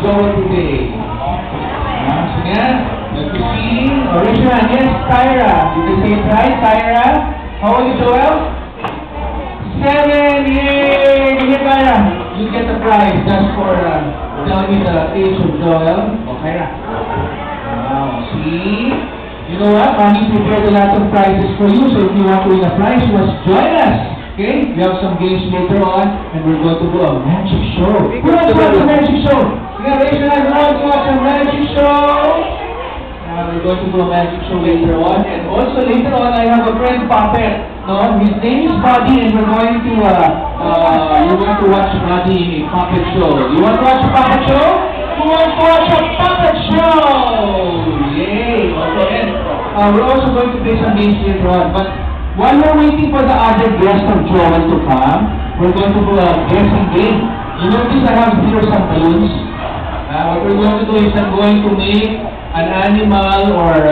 Joel today? So yan. Let me see. Raise your hand. Yes, Tyra. You can say it right, Tyra. How old is Joel? 7. Yay! Here, Tyra. You get the prize just for telling me the age of Joel. Okay, Tyra. Wow, see? You know what? Mommy prepared a lot of prizes for you, so if you want to win a prize, you must join us. Okay? We have some games later on, and we're going to do a magic show. Who wants to watch a magic show? You can raise your hand. Who wants to watch a magic show? We're going to do a magic show later on, and also later on, I have a friend, Puppet. No, his name is Buddy, and we're going to watch Buddy in a puppet show. You want to watch a puppet show? Who wants to watch a puppet show? Yay! Okay. We're also going to play some games later on, but while we're waiting for the other guest of Joel to come, we're going to do a guessing game. You notice I have here some balloons. What we're going to do is I'm going to make an animal or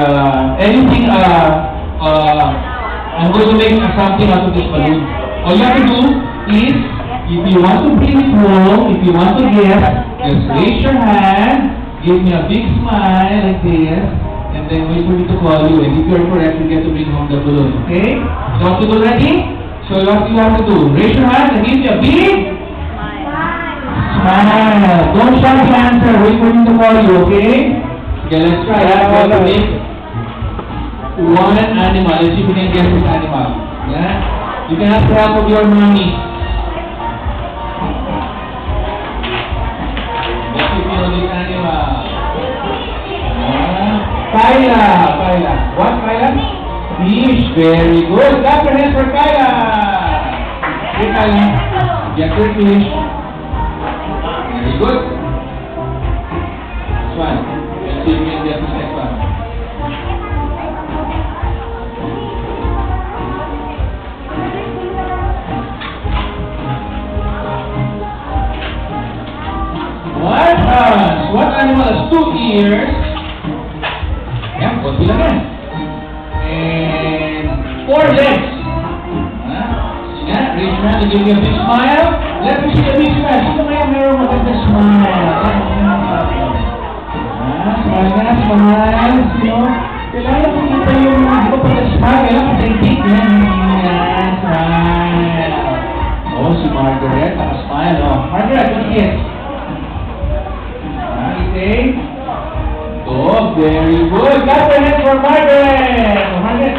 anything. I'm going to make something out of this balloon. All you have to do is, if you want to bring it home, if you want to guess, just raise your hand, give me a big smile like this, and then wait for me to call you. And if you're correct, you get to bring home the balloon. Okay? You want to do ready? So what you have to do? Raise your hand and give me a big smile. Don't shout the answer. Wait for me to call you. Okay? Okay, let's try. I'm going to make one animal. Let's see if we can guess this animal. Yeah? You can ask the help of your mommy. Let's see if you know this animal. Kyla. What, Kyla? Fish. Very good. Clap your hands for Kyla. Okay, Kyla. Get your fish. Very good. This one. Let's see if we can get this next one. What animal has 2 ears? Yeah, konti lang yan. And 4 legs. Sige nga, raise your hand and give me a big smile. Let me see a big smile. Sino kaya meron maganda smile? Smile nga, smile. Sino? Kailangan ko kita yung hindi ko pala smile. Kailangan ko tintig. Yan, smile. Oh, si Margaret, naka-smile. Oh, Margaret, what is it? Okay. Dog, very good. Clap your hands for Margaret. Margaret,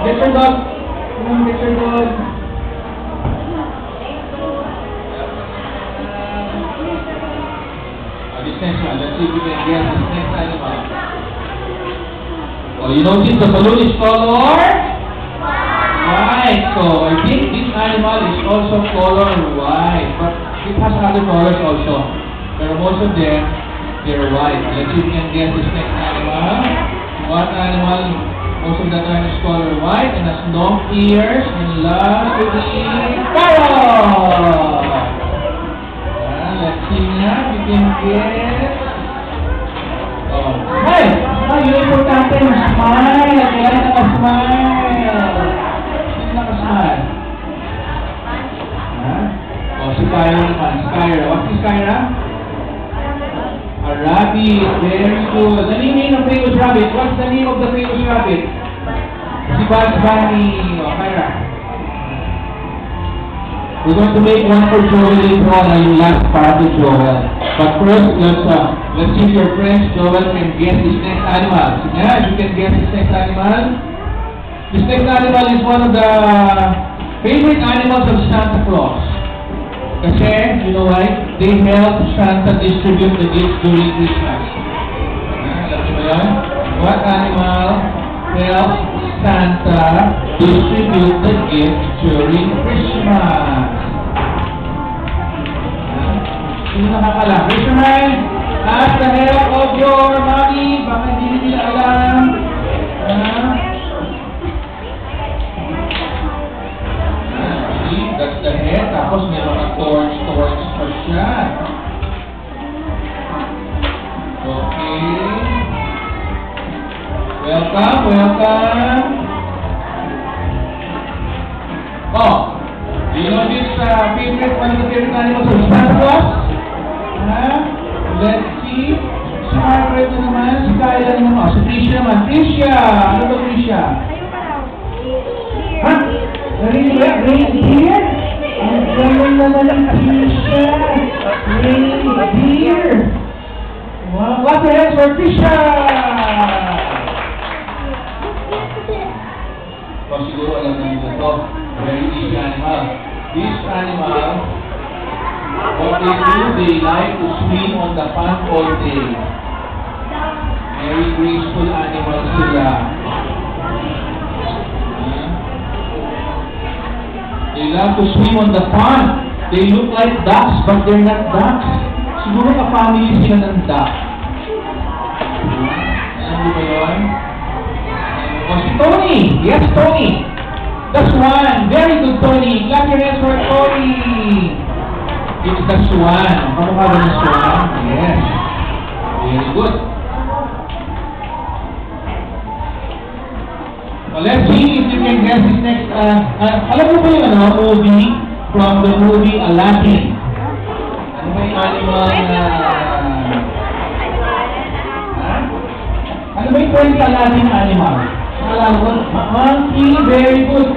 get your dog. Come on, get your dog. This next one, let's see if we can get this next animal. Oh, you notice the balloon is color? White. So, I think this animal is also color white, but it has other colors also. But most of them, they're white. Let's see if we can guess this next animal. What animal most of the time is color white and has long ears and loves to eat carrots? Let's see now if we can guess. Oh, smile! Oh, yun importante yung smile. Kailangan naka-smile. Sino naka-smile? Oh, si Kyra naman. Si Kyra. What's si Kyra? A rabbit, very good. The name of the famous rabbit. What's the name of the famous rabbit? Si Bugs Bunny. Oh, Kyra. We're going to make one for Joel later on, yung last part of Joel. But first, let's see if your friends Joel can guess this next animal. So, yeah, you can guess this next animal. This next animal is one of the favorite animals of Santa Claus. Kasi, you know why? They help Santa distribute the gifts during Christmas. Alam niyo ba yan? What animal helps Santa distribute the gifts during Christmas? Sino nakakala? Raise your hand. Ask the help of your mommy. Baka hindi nila alam. That's the head. Tapos may mga thorns pa siya. Okay. Welcome. Oh, do you know this one of the favorite animals of Santa Claus? Let's see Alright na naman. Si Kyla naman. Oh, si Tricia naman. Tricia! Ano ba Tricia? Ha? Reindeer? Ang galing naman ang Tricia! Reindeer! Wow, clap your hands for Tricia! So, siguro alam namin ito. Very easy animal. This animal, what they do, they like to swim on the pond all day. Very graceful animals sila. They love to swim on the pond. They look like ducks, but they're not ducks. Siguro ka-family sila ng duck. Ano ba yun? Oh, si Tony! Yes, Tony! The swan! Very good, Tony! Clap your hands for Tony! It's the swan. Kamukha ba ng swan? Yes. Very good. So let's see if you can guess this next. Alam mo ba yung movie? From the movie Aladdin. Ano ba yung animal na... Ano ba yung kwenta Aladdin animal? Monkey, very good.